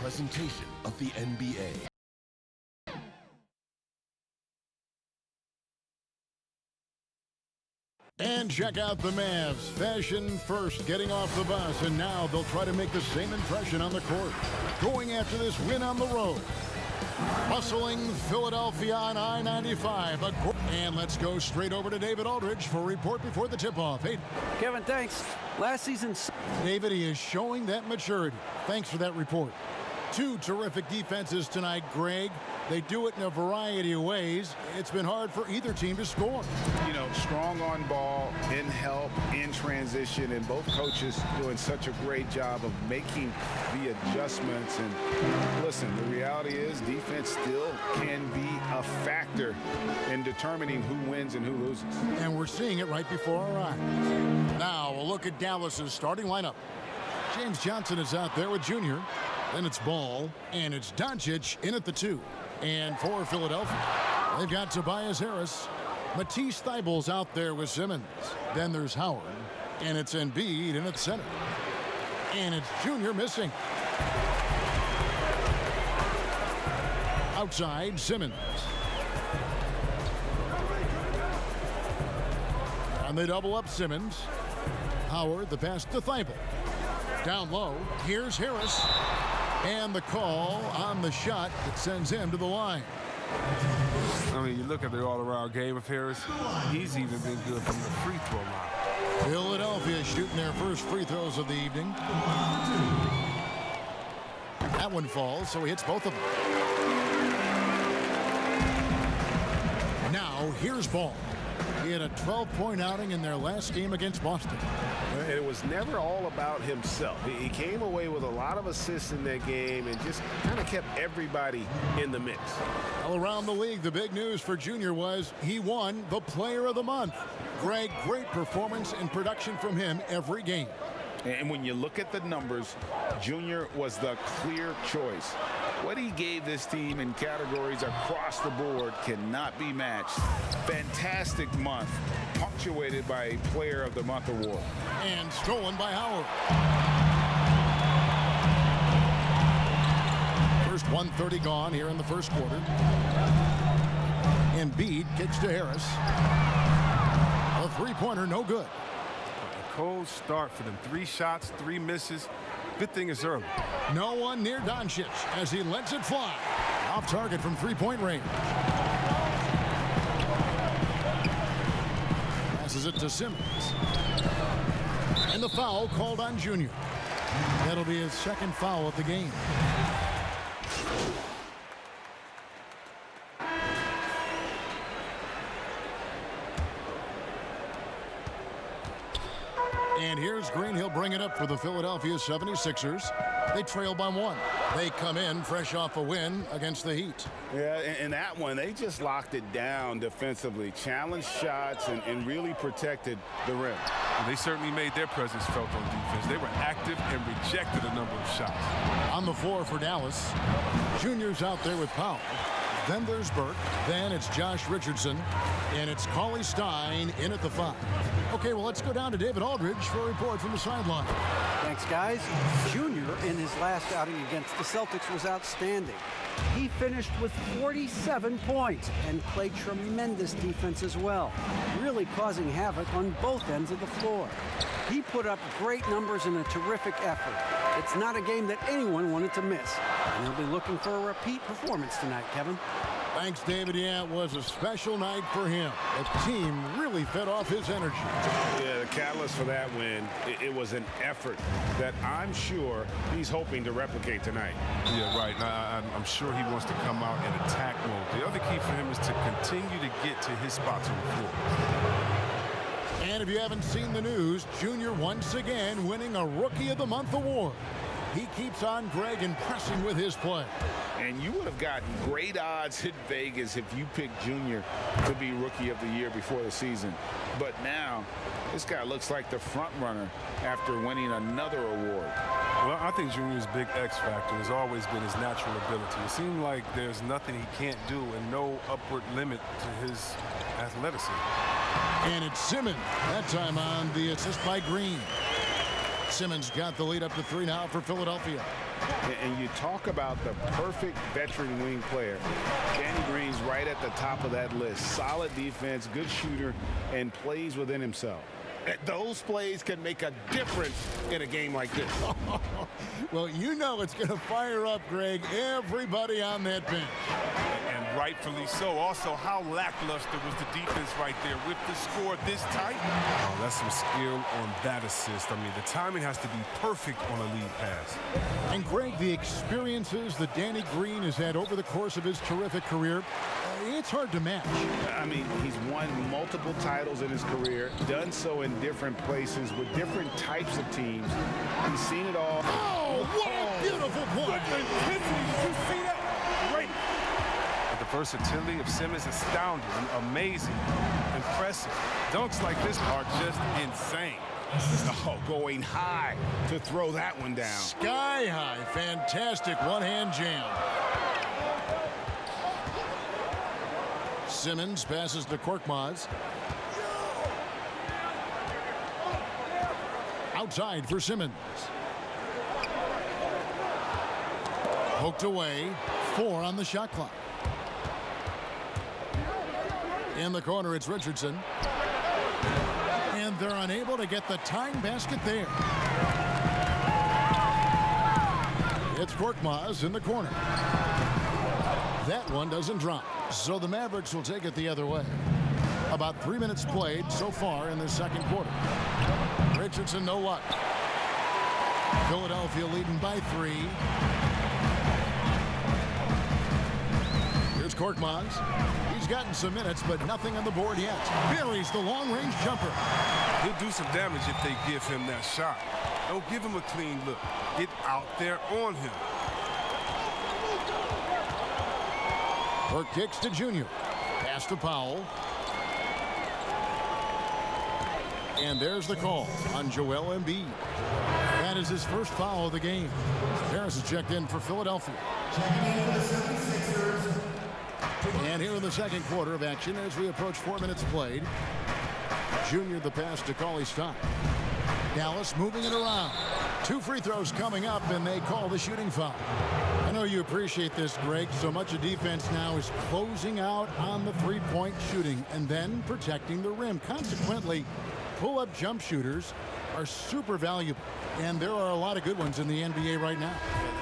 presentation of the NBA. And check out the Mavs. Fashion first, getting off the bus, and now they'll try to make the same impression on the court. Going after this win on the road. Bustling Philadelphia on I-95. And let's go straight over to David Aldridge for a report before the tip-off. Hey, Kevin, thanks. Last season... David, he is showing that maturity. Thanks for that report. Two terrific defenses tonight, Greg. They do it in a variety of ways. It's been hard for either team to score. You know, strong on ball, in help, in transition, and both coaches doing such a great job of making the adjustments. And listen, the reality is defense still can be a factor in determining who wins and who loses. And we're seeing it right before our eyes. Now, a look at Dallas's starting lineup. James Johnson is out there with Junior. Then it's Ball, and it's Doncic in at the 2. And for Philadelphia, they've got Tobias Harris. Matisse Thybulle's out there with Simmons. Then there's Howard, and it's Embiid in at center. And it's Junior missing. Outside, Simmons. And they double up Simmons. Howard, the pass to Thybulle. Down low, here's Harris. And the call on the shot that sends him to the line. I mean, you look at the all-around game of Harris, he's even been good from the free throw line. Philadelphia shooting their first free throws of the evening. That one falls, so he hits both of them. Now, here's Ball. He had a 12-point outing in their last game against Boston. And it was never all about himself. He came away with a lot of assists in that game and just kind of kept everybody in the mix. All around the league, the big news for Junior was he won the Player of the Month. Greg, great performance and production from him every game. And when you look at the numbers, Junior was the clear choice. What he gave this team in categories across the board cannot be matched. Fantastic month, punctuated by a Player of the Month award. And stolen by Howard. First 1:30 gone here in the first quarter. Embiid kicks to Harris. A three-pointer, no good. A cold start for them. 3 shots, 3 misses. Good thing it's early. No one near Doncic as he lets it fly. Off target from three-point range. Passes it to Simmons. And the foul called on Junior. That'll be his second foul of the game. And here's Green. He'll bring it up for the Philadelphia 76ers. They trail by 1. They come in fresh off a win against the Heat. Yeah, and that one, they just locked it down defensively, challenged shots, and really protected the rim. And they certainly made their presence felt on defense. They were active and rejected a number of shots. On the floor for Dallas, Junior's out there with Powell. Then there's Burke. Then it's Josh Richardson. And it's Cauley Stein in at the 5. Okay, well, let's go down to David Aldridge for a report from the sideline. Thanks, guys. Junior, in his last outing against the Celtics, was outstanding. He finished with 47 points and played tremendous defense as well, really causing havoc on both ends of the floor. He put up great numbers in a terrific effort. It's not a game that anyone wanted to miss, and he'll be looking for a repeat performance tonight, Kevin. Thanks, David. Yeah, it was a special night for him. The team really fed off his energy. Yeah, the catalyst for that win, it was an effort that I'm sure he's hoping to replicate tonight. Yeah, right. I'm sure he wants to come out in attack mode. The other key for him is to continue to get to his spots on the floor. And if you haven't seen the news, Junior once again winning a Rookie of the Month award. He keeps on, Greg, impressing with his play. And you would have gotten great odds in Vegas if you picked Junior to be Rookie of the Year before the season. But now, this guy looks like the front runner after winning another award. Well, I think Junior's big X factor has always been his natural ability. It seems like there's nothing he can't do and no upward limit to his athleticism. And it's Simmons, that time on the assist by Green. Simmons got the lead up to 3 now for Philadelphia. And you talk about the perfect veteran wing player. Danny Green's right at the top of that list. Solid defense, good shooter, and plays within himself. Those plays can make a difference in a game like this. Well, you know it's going to fire up, Greg, everybody on that bench. And rightfully so. Also, how lackluster was the defense right there with the score this tight? Oh, that's some skill on that assist. I mean, the timing has to be perfect on a lead pass. And, Greg, the experiences that Danny Green has had over the course of his terrific career, it's hard to match. I mean, he's won multiple titles in his career, done so in different places with different types of teams. He's seen it all. Oh, what a beautiful point. Did you see that? Great. The versatility of Simmons is astounding, amazing, impressive. Dunks like this are just insane. Oh, going high to throw that one down. Sky high. Fantastic one-hand jam. Simmons passes to Korkmaz. Outside for Simmons. Poked away. 4 on the shot clock. In the corner, it's Richardson. And they're unable to get the tying basket there. It's Korkmaz in the corner. That one doesn't drop. So the Mavericks will take it the other way. About 3 minutes played so far in the second quarter. Richardson, no luck. Philadelphia leading by 3. Here's Korkmaz. He's gotten some minutes, but nothing on the board yet. Buries the long-range jumper. He'll do some damage if they give him that shot. Don't give him a clean look. Get out there on him. Burke kicks to Junior. Pass to Powell. And there's the call on Joel Embiid. That is his first foul of the game. Harris is checked in for Philadelphia. And here in the second quarter of action as we approach 4 minutes played. Junior the pass to Cauley-Stein. Dallas moving it around. 2 free throws coming up, and they call the shooting foul. I know you appreciate this, Greg. So much of defense now is closing out on the three-point shooting and then protecting the rim. Consequently, pull-up jump shooters are super valuable, and there are a lot of good ones in the NBA right now.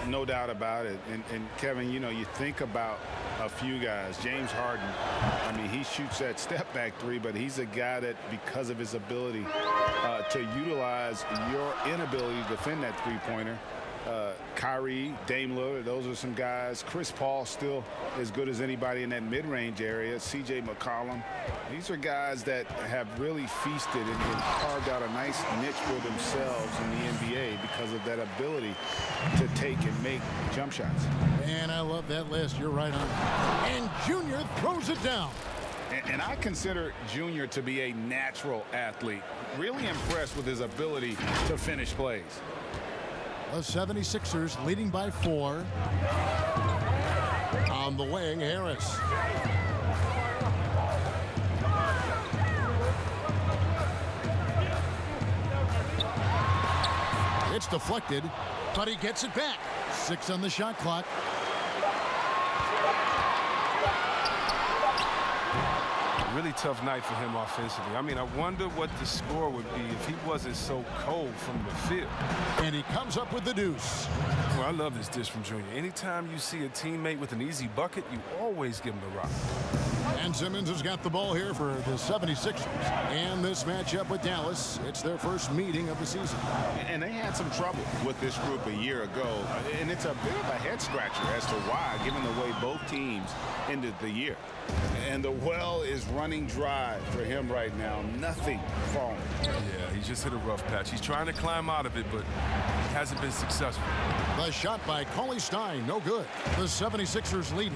No doubt about it. And Kevin, you know, you think about a few guys. James Harden, I mean, he shoots that step-back 3, but he's a guy that, because of his ability to utilize your inability to defend that three-pointer, Kyrie, Dame Lillard, those are some guys. Chris Paul still as good as anybody in that mid-range area. C.J. McCollum. These are guys that have really feasted and carved out a nice niche for themselves in the NBA because of that ability to take and make jump shots. And I love that list. You're right on. And Junior throws it down. And I consider Junior to be a natural athlete. Really impressed with his ability to finish plays. The 76ers leading by 4. On the wing, Harris. It's deflected, but he gets it back. 6 on the shot clock. Really tough night for him offensively. I mean, I wonder what the score would be if he wasn't so cold from the field. And he comes up with the deuce. Well, I love this dish from Junior. Anytime you see a teammate with an easy bucket, you always give him the rock. And Simmons has got the ball here for the 76ers. And this matchup with Dallas, it's their first meeting of the season. And they had some trouble with this group a year ago. And it's a bit of a head-scratcher as to why, given the way both teams ended the year. And the well is running dry for him right now. Nothing falling. Yeah, he just hit a rough patch. He's trying to climb out of it, but he hasn't been successful. The shot by Cauley-Stein, no good. The 76ers leading.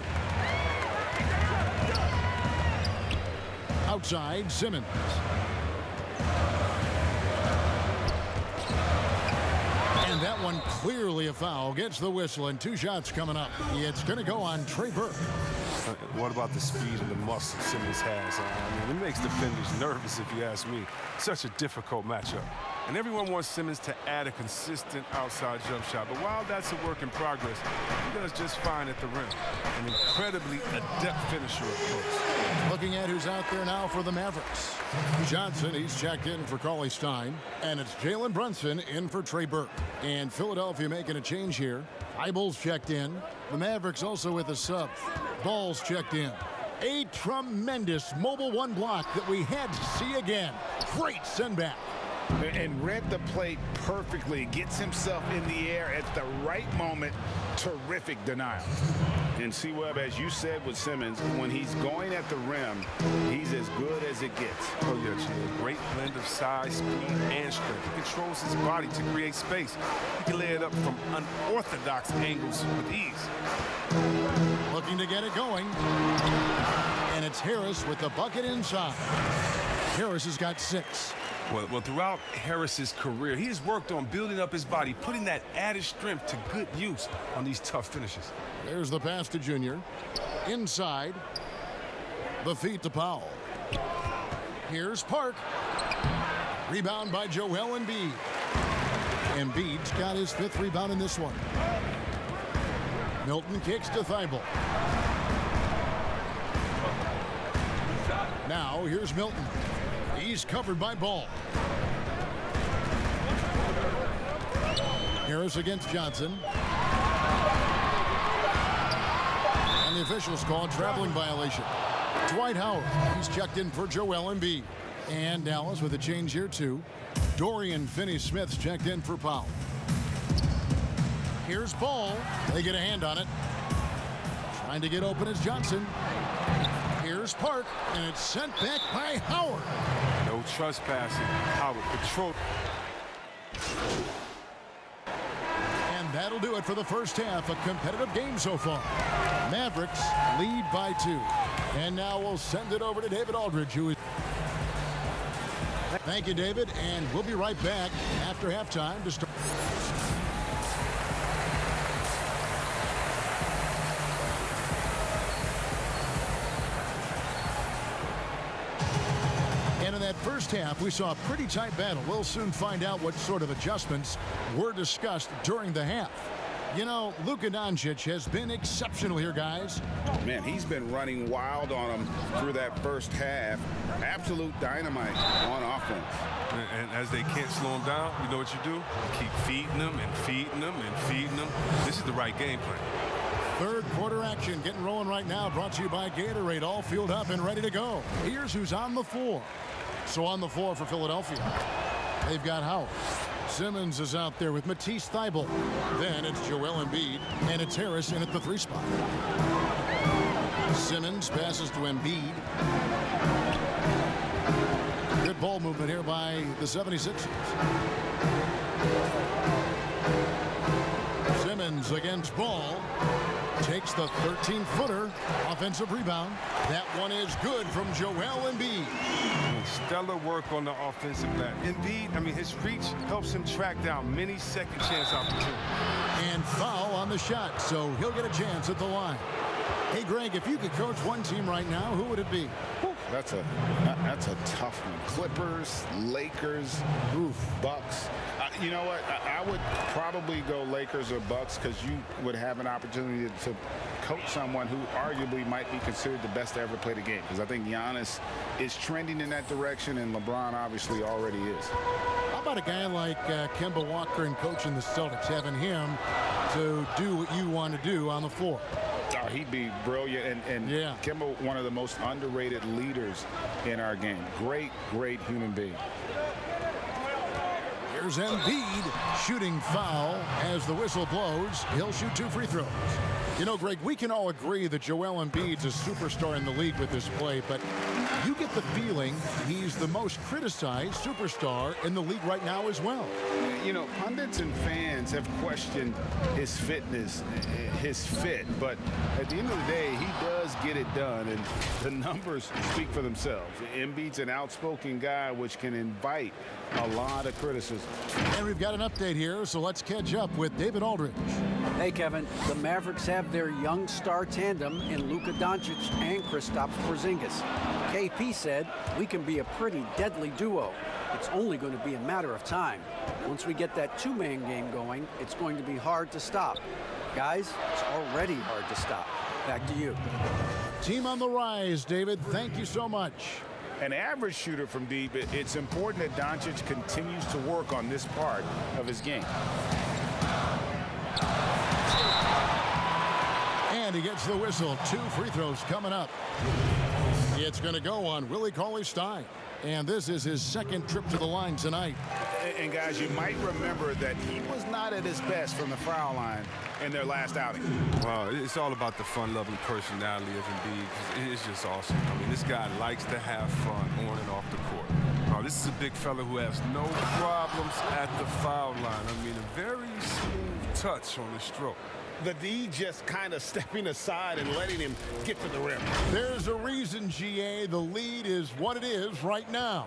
Outside, Simmons. And that one clearly a foul. Gets the whistle, and 2 shots coming up. It's going to go on Trey Burke. What about the speed and the muscle Simmons has? I mean, it makes defenders nervous, if you ask me. Such a difficult matchup. And everyone wants Simmons to add a consistent outside jump shot. But while that's a work in progress, he does just fine at the rim. An incredibly adept finisher, of course. Looking at who's out there now for the Mavericks. Johnson, he's checked in for Cauley Stein. And it's Jalen Brunson in for Trey Burke. And Philadelphia making a change here. Eibel's checked in. The Mavericks also with a sub. Ball's checked in. A tremendous mobile one block that we had to see again. Great send back. And read the play perfectly. Gets himself in the air at the right moment. Terrific denial. And C-Webb, as you said with Simmons, when he's going at the rim, he's as good as it gets. Oh, yeah, Jay. Great blend of size, speed, and strength. He controls his body to create space. He can lay it up from unorthodox angles with ease. Looking to get it going. And it's Harris with the bucket inside. Harris has got 6. Well, throughout Harris's career, he has worked on building up his body, putting that added strength to good use on these tough finishes. There's the pass to Junior. Inside. The feed to Powell. Here's Park. Rebound by Joel Embiid. Embiid's got his 5th rebound in this one. Milton kicks to Thibault. Now here's Milton. He's covered by Ball. Harris against Johnson. And the officials call a traveling violation. Dwight Howard, he's checked in for Joel Embiid. And Dallas with a change here too. Dorian Finney-Smith's checked in for Powell. Here's Ball. They get a hand on it. Trying to get open is Johnson. Here's Park, and it's sent back by Howard. No trespassing. Howard control. And that'll do it for the first half. A competitive game so far. Mavericks lead by 2. And now we'll send it over to David Aldridge, who is... Thank you, David, and we'll be right back after halftime to start. And in that first half, we saw a pretty tight battle. We'll soon find out what sort of adjustments were discussed during the half. You know, Luka Doncic has been exceptional here, guys. Man, he's been running wild on him through that first half. Absolute dynamite on offense. And as they can't slow him down, you know what you do? You keep feeding them and feeding them and feeding them. This is the right game plan. Third quarter action getting rolling right now, brought to you by Gatorade, all fueled up and ready to go. Here's who's on the floor. So on the floor for Philadelphia, they've got Howard. Simmons is out there with Matisse Thybulle. Then it's Joel Embiid, and it's Harris in at the 3 spot. Simmons passes to Embiid. Good ball movement here by the 76ers. Simmons against Ball. Takes the 13-footer. Offensive rebound. That one is good from Joel Embiid. Stellar work on the offensive glass. Embiid, his reach helps him track down many second chance opportunities. And foul on the shot, so he'll get a chance at the line. Hey, Greg, if you could coach one team right now, who would it be? That's a tough one. Clippers, Lakers, Bucks. You know what? I would probably go Lakers or Bucks because you would have an opportunity to coach someone who arguably might be considered the best to ever play the game. Because I think Giannis is trending in that direction, and LeBron obviously already is. How about a guy like Kemba Walker and coaching the Celtics, having him to do what you want to do on the floor? Oh, he'd be brilliant, and yeah. Kemba, one of the most underrated leaders in our game. Great human being. Here's Embiid shooting foul as the whistle blows. He'll shoot 2 free throws. You know, Greg, we can all agree that Joel Embiid's a superstar in the league with this play, but you get the feeling he's the most criticized superstar in the league right now as well. You know, pundits and fans have questioned his fitness, his fit, but at the end of the day, he does get it done, and the numbers speak for themselves. Embiid's an outspoken guy, which can invite a lot of criticism. And we've got an update here, so let's catch up with David Aldridge. Hey, Kevin, the Mavericks have their young star tandem in Luka Doncic and Kristaps Porzingis. KP said, "We can be a pretty deadly duo. It's only going to be a matter of time. Once we get that two-man game going, it's going to be hard to stop." Guys, it's already hard to stop. Back to you. Team on the rise, David. Thank you so much. An average shooter from deep, it's important that Doncic continues to work on this part of his game. And he gets the whistle. 2 free throws coming up. It's going to go on Willie Cauley-Stein. And this is his second trip to the line tonight. And guys, you might remember that he was not at his best from the foul line in their last outing. Wow, it's all about the fun-loving personality of Embiid. It's just awesome. I mean, this guy likes to have fun on and off the court. This is a big fella who has no problems at the foul line. I mean, a very smooth touch on the stroke. The D just kind of stepping aside and letting him get to the rim. There's a reason, GA. The lead is what it is right now.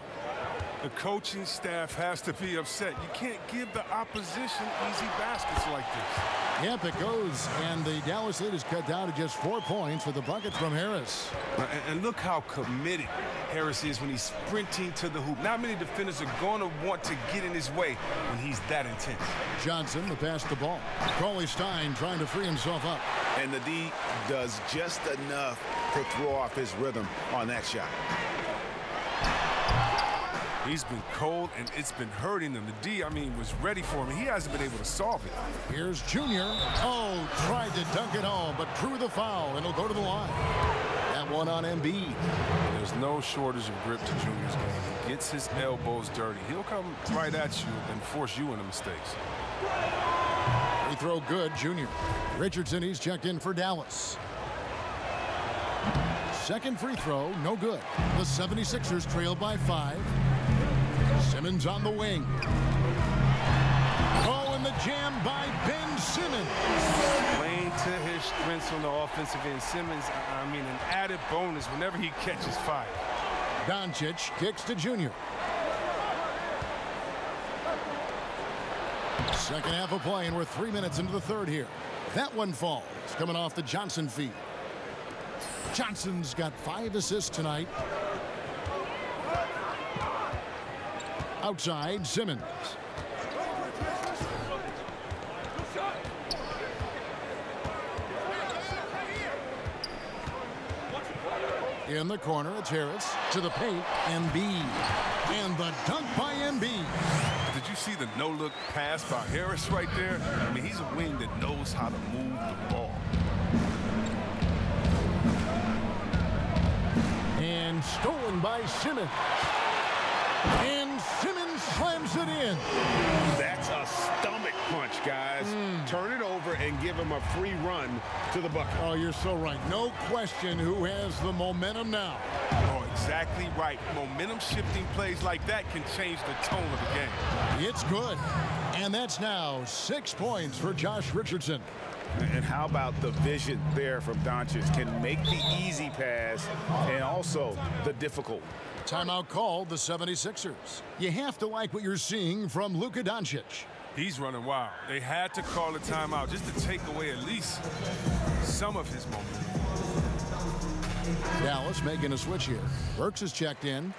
The coaching staff has to be upset. You can't give the opposition easy baskets like this. Yep, it goes. And the Dallas lead is cut down to just 4 points with the bucket from Harris. And look how committed Harris is when he's sprinting to the hoop. Not many defenders are going to want to get in his way when he's that intense. Johnson to pass the ball. Cauley-Stein trying to free himself up. And the D does just enough to throw off his rhythm on that shot. He's been cold, and it's been hurting him. The D, was ready for him. He hasn't been able to solve it. Here's Junior. Oh, tried to dunk it home, but drew the foul, and he'll go to the line. That one on Embiid. There's no shortage of grip to Junior's game. He gets his elbows dirty. He'll come right at you and force you into mistakes. Free throw good, Junior. Richardson, he's checked in for Dallas. Second free throw, no good. The 76ers trail by 5. Simmons on the wing. Oh, and the jam by Ben Simmons. Playing to his strengths on the offensive end. Simmons, an added bonus whenever he catches fire. Doncic kicks to Junior. Second half of play, and we're 3 minutes into the third here. That one falls, coming off the Johnson feed. Johnson's got 5 assists tonight. Outside, Simmons. In the corner, it's Harris to the paint, Embiid. And the dunk by Embiid. Did you see the no-look pass by Harris right there? He's a wing that knows how to move the ball. And stolen by Simmons. And Simmons slams it in. That's a stomach punch, guys. Turn it over and give him a free run to the bucket. Oh, you're so right. No question who has the momentum now. Oh, exactly right. Momentum-shifting plays like that can change the tone of the game. It's good. And that's now 6 points for Josh Richardson. And how about the vision there from Doncic? Can make the easy pass and also the difficult. Timeout called the 76ers. You have to like what you're seeing from Luka Doncic. He's running wild. They had to call a timeout just to take away at least some of his momentum. Dallas making a switch here. Burks is checked in.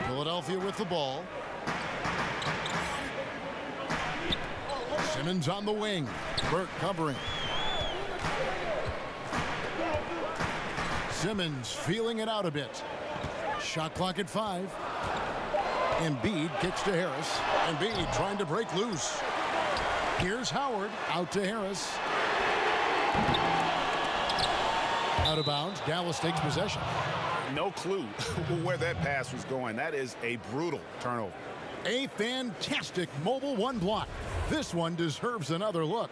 Philadelphia with the ball. Simmons on the wing. Burke covering. Simmons feeling it out a bit. Shot clock at 5. Embiid kicks to Harris. Embiid trying to break loose. Here's Howard out to Harris. Out of bounds. Dallas takes possession. No clue where that pass was going. That is a brutal turnover. A fantastic mobile one block. This one deserves another look.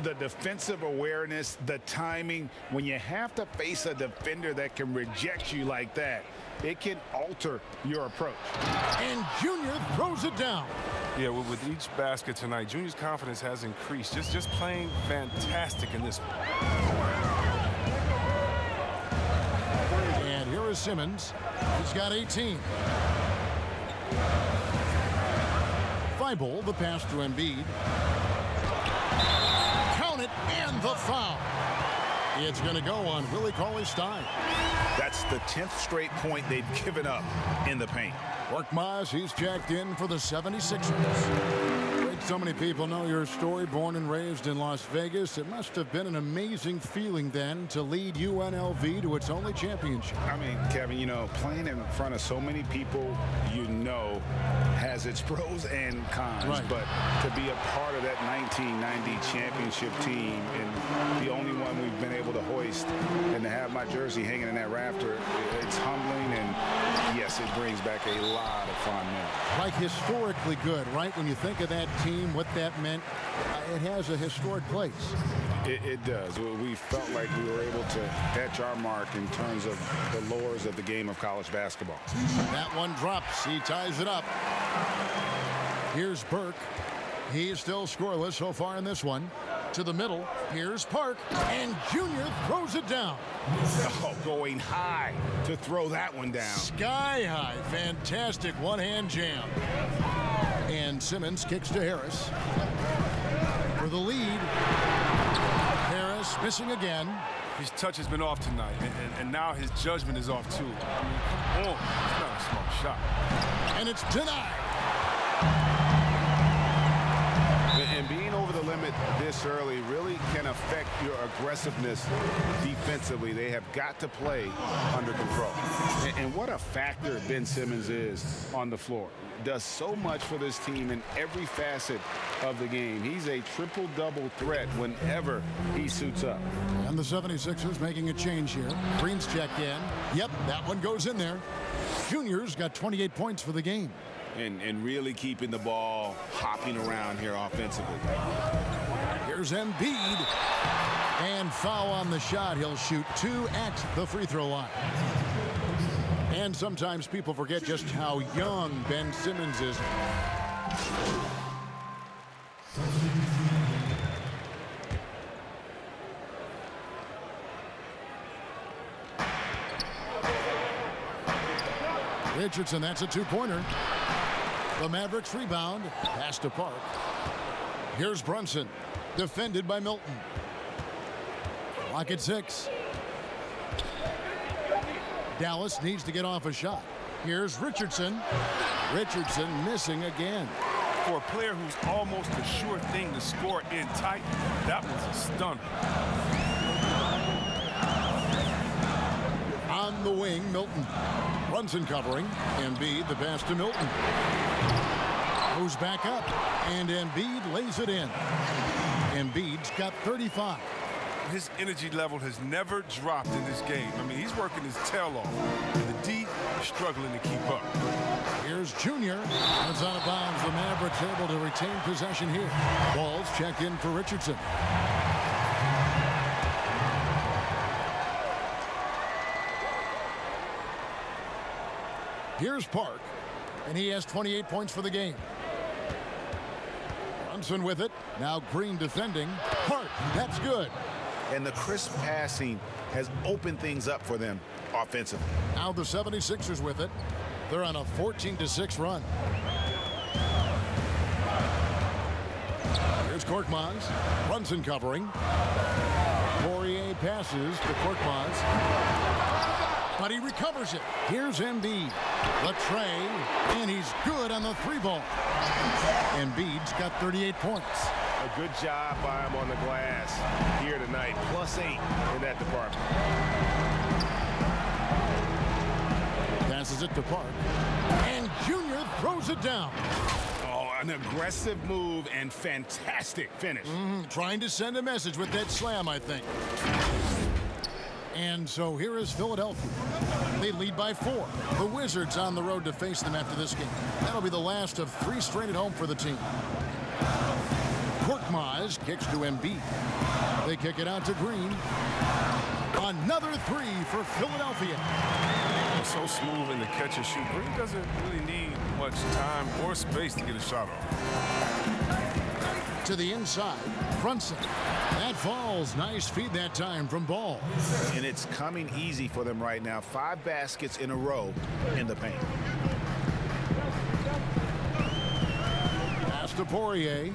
The defensive awareness, the timing, when you have to face a defender that can reject you like that, it can alter your approach. And Junior throws it down. Yeah, with each basket tonight, Junior's confidence has increased. Just playing fantastic in this one. And here is Simmons. He's got 18. Thibault, the pass to Embiid. Count it, and the foul. It's going to go on Willie Cauley-Stein. That's the 10th straight point they've given up in the paint. Korkmaz, he's checked in for the 76ers. Great, so many people know your story. Born and raised in Las Vegas, it must have been an amazing feeling then to lead UNLV to its only championship. I mean, Kevin, you know, playing in front of so many people, you know, has its pros and cons. Right. But to be a part of that 1990 championship team and the only one we've been able to hoist and to have my jersey hanging in that rafter, it's humbling, and yes, it brings back a lot of fond memories. Like historically good, right? When you think of that team, what that meant, it has a historic place. It does. We felt like we were able to catch our mark in terms of the lures of the game of college basketball. That one drops. He ties it up. Here's Burke. He's still scoreless so far in this one. To the middle. Here's Park. And Junior throws it down. Oh, going high to throw that one down. Sky high. Fantastic one-hand jam. And Simmons kicks to Harris. For the lead. Harris missing again. His touch has been off tonight, and now his judgment is off too. I mean, come on. It's not a small shot. And it's denied. And being over the limit this early really can affect your aggressiveness defensively. They have got to play under control. And what a factor Ben Simmons is on the floor. Does so much for this team in every facet of the game. He's a triple-double threat whenever he suits up. And the 76ers making a change here. Green's checked in. Yep, that one goes in there. Junior's got 28 points for the game. And really keeping the ball hopping around here offensively. Here's Embiid. And foul on the shot. He'll shoot 2 at the free throw line. And sometimes people forget just how young Ben Simmons is. Richardson, that's a two-pointer. The Mavericks rebound. Pass to Park. Here's Brunson. Defended by Milton. Clock at 6. Dallas needs to get off a shot. Here's Richardson. Richardson missing again. For a player who's almost a sure thing to score in tight, that was a stunner. On the wing, Milton. Brunson covering. Embiid, the pass to Milton. Goes back up, and Embiid lays it in. Embiid's got 35. His energy level has never dropped in this game. I mean, he's working his tail off. And the D is struggling to keep up. Here's Junior. That's out of bounds. The Mavericks able to retain possession here. Ball's checked in for Richardson. Here's Park, and he has 28 points for the game. Brunson with it. Now Green defending. Park, that's good. And the crisp passing has opened things up for them offensively. Now the 76ers with it. They're on a 14-6 run. Here's Korkmaz. Brunson covering. Poirier passes to Korkmaz. But he recovers it. Here's Embiid. The tray, and he's good on the 3-ball. Embiid's got 38 points. A good job by him on the glass here tonight. +8 in that department. Passes it to Park. And Junior throws it down. Oh, an aggressive move and fantastic finish. Trying to send a message with that slam, I think. And so here is Philadelphia. They lead by 4. The Wizards on the road to face them after this game. That'll be the last of 3 straight at home for the team. Korkmaz kicks to Embiid. They kick it out to Green. Another 3 for Philadelphia. So smooth in the catch and shoot. Green doesn't really need much time or space to get a shot off. To the inside, Brunson. That falls. Nice feed that time from Ball. And it's coming easy for them right now. 5 baskets in a row in the paint. Pass Pass to Poirier.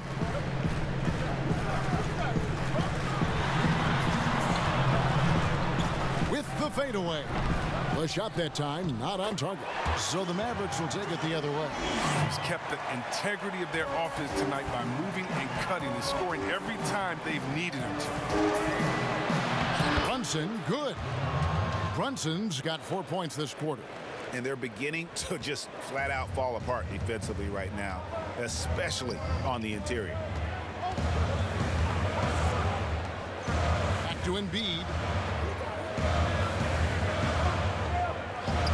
With the fadeaway. The shot that time not on target. So the Mavericks will take it the other way. He's kept the integrity of their offense tonight by moving and cutting and scoring every time they've needed him to. Brunson, good. Brunson's got 4 points this quarter. And they're beginning to just flat out fall apart defensively right now, especially on the interior. Back to Embiid.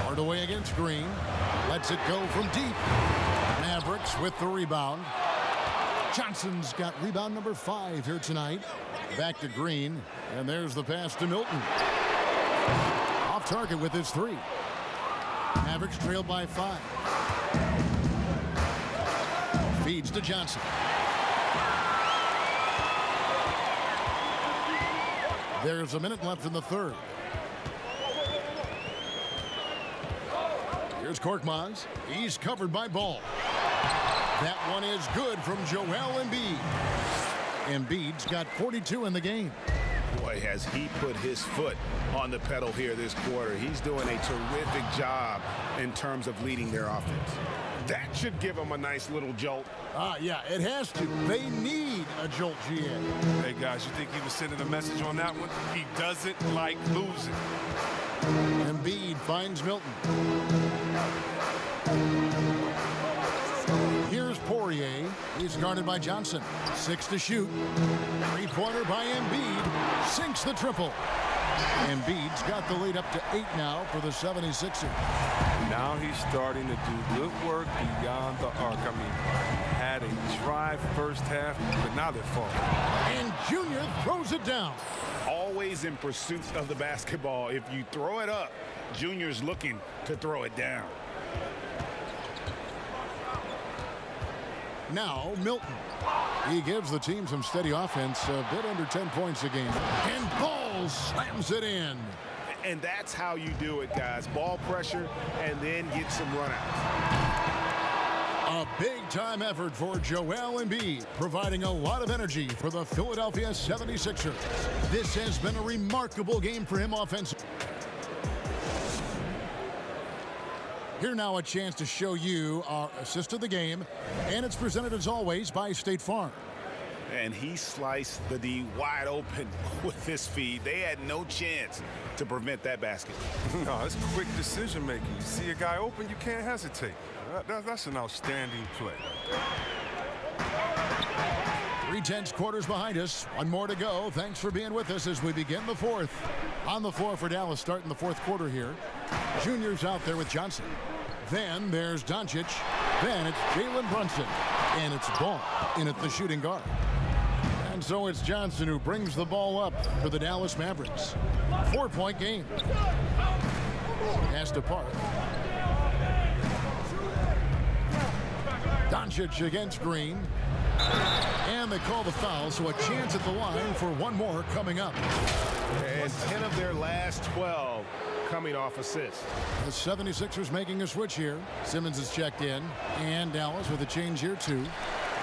Hard away against Green. Lets it go from deep. Mavericks with the rebound. Johnson's got rebound number 5 here tonight. Back to Green. And there's the pass to Milton. Off target with his 3. Mavericks trailed by 5. Feeds to Johnson. There's a minute left in the third. Here's Korkmaz. He's covered by Ball. That one is good from Joel Embiid. Embiid's got 42 in the game. Boy, has he put his foot on the pedal here this quarter. He's doing a terrific job in terms of leading their offense. That should give them a nice little jolt. Yeah, it has to. They need a jolt, GA. Hey, guys, you think he was sending a message on that one? He doesn't like losing. Embiid finds Milton. Here's Poirier. He's guarded by Johnson. 6 to shoot. 3-pointer by Embiid. Sinks the triple. Embiid's got the lead up to 8 now for the 76ers. Now he's starting to do good work beyond the arc. I mean, had a dry first half, but now they're falling. And Junior throws it down. Always in pursuit of the basketball. If you throw it up, Junior's looking to throw it down. Now Milton. He gives the team some steady offense, a bit under 10 points a game. And Ball slams it in. And that's how you do it, guys. Ball pressure and then get some runouts. A big-time effort for Joel Embiid, providing a lot of energy for the Philadelphia 76ers. This has been a remarkable game for him offensively. Here now a chance to show you our assist of the game, and it's presented as always by State Farm. And he sliced the D wide open with his feed. They had no chance to prevent that basket. No, it's quick decision making. You see a guy open, you can't hesitate. That's an outstanding play. 3/10 quarters behind us. One more to go. Thanks for being with us as we begin the fourth. On the floor for Dallas starting the fourth quarter here. Junior's out there with Johnson. Then there's Doncic. Then it's Jalen Brunson. And it's Ball in at the shooting guard. And so it's Johnson who brings the ball up for the Dallas Mavericks. 4-point game. Pass to Park. Doncic against Green. And they call the foul, so a chance at the line for one more coming up. And 10 of their last 12 coming off assists. The 76ers making a switch here. Simmons is checked in. And Dallas with a change here too.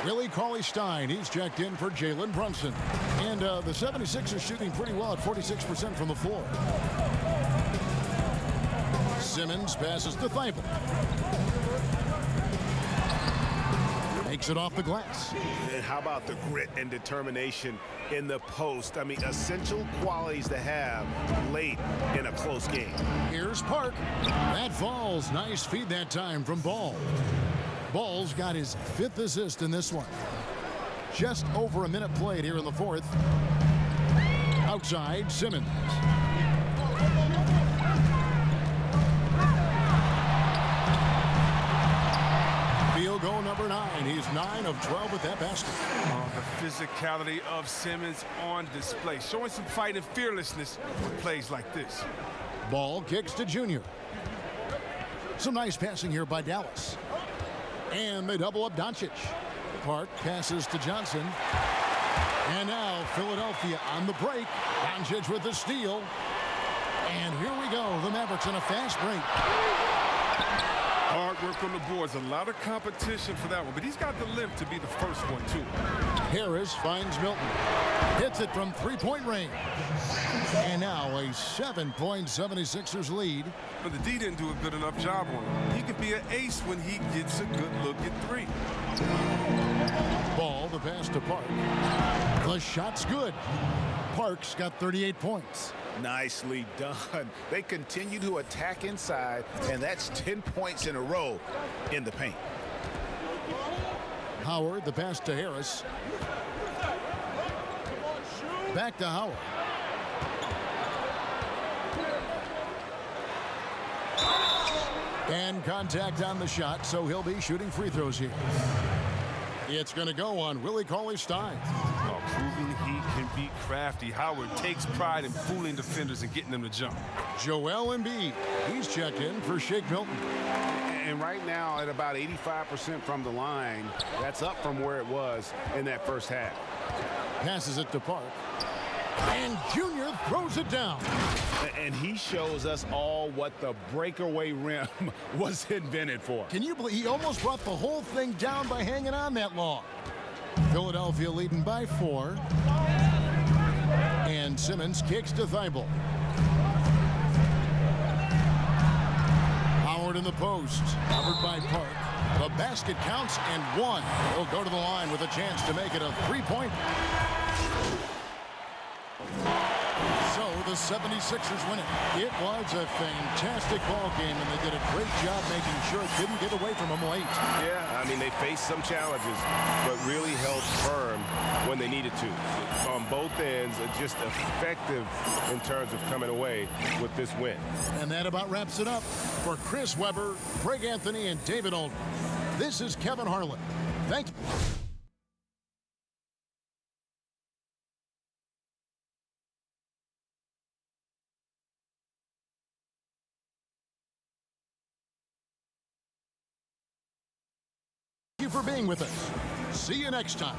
Willie Cauley-Stein, he's checked in for Jalen Brunson. And the 76ers shooting pretty well at 46% from the floor. Simmons passes to Thibault. Makes it off the glass. And how about the grit and determination in the post? I mean, essential qualities to have late in a close game. Here's Park. That falls. Nice feed that time from Ball. Ball's got his 5th assist in this one. Just over a minute played here in the fourth. Outside, Simmons. Field goal number 9. He's 9 of 12 with that basket. Oh, the physicality of Simmons on display. Showing some fight and fearlessness with plays like this. Ball kicks to Junior. Some nice passing here by Dallas. And they double up Doncic. Park passes to Johnson. And now Philadelphia on the break. Doncic with the steal. And here we go. The Mavericks on a fast break. Hard work on the boards. A lot of competition for that one, but he's got the lift to be the first one, too. Harris finds Milton. Hits it from three-point range. And now a 7-point 76ers lead. But the D didn't do a good enough job on him. He could be an ace when he gets a good look at three. Ball, the pass to Park. The shot's good. Park's got 38 points. Nicely done. They continue to attack inside, and that's 10 points in a row in the paint. Howard, the pass to Harris. Back to Howard. And contact on the shot, so he'll be shooting free throws here. It's going to go on Willie Cauley-Stein. Proving he can be crafty. Howard takes pride in fooling defenders and getting them to jump. Joel Embiid, he's checked in for Shake Milton. And right now at about 85% from the line, that's up from where it was in that first half. Passes it to Park. And Junior throws it down. And he shows us all what the breakaway rim was invented for. Can you believe he almost brought the whole thing down by hanging on that long? Philadelphia leading by 4. And Simmons kicks to Thibault. Howard in the post. Covered by Park. The basket counts and one. He'll go to the line with a chance to make it a three-point. So the 76ers win it. It was a fantastic ball game, and they did a great job making sure it didn't get away from them late. Yeah, I mean, they faced some challenges, but really held firm when they needed to. On both ends, just effective in terms of coming away with this win. And that about wraps it up. For Chris Webber, Greg Anthony, and David Aldridge, this is Kevin Harlan. Thank you. For being with us. See you next time.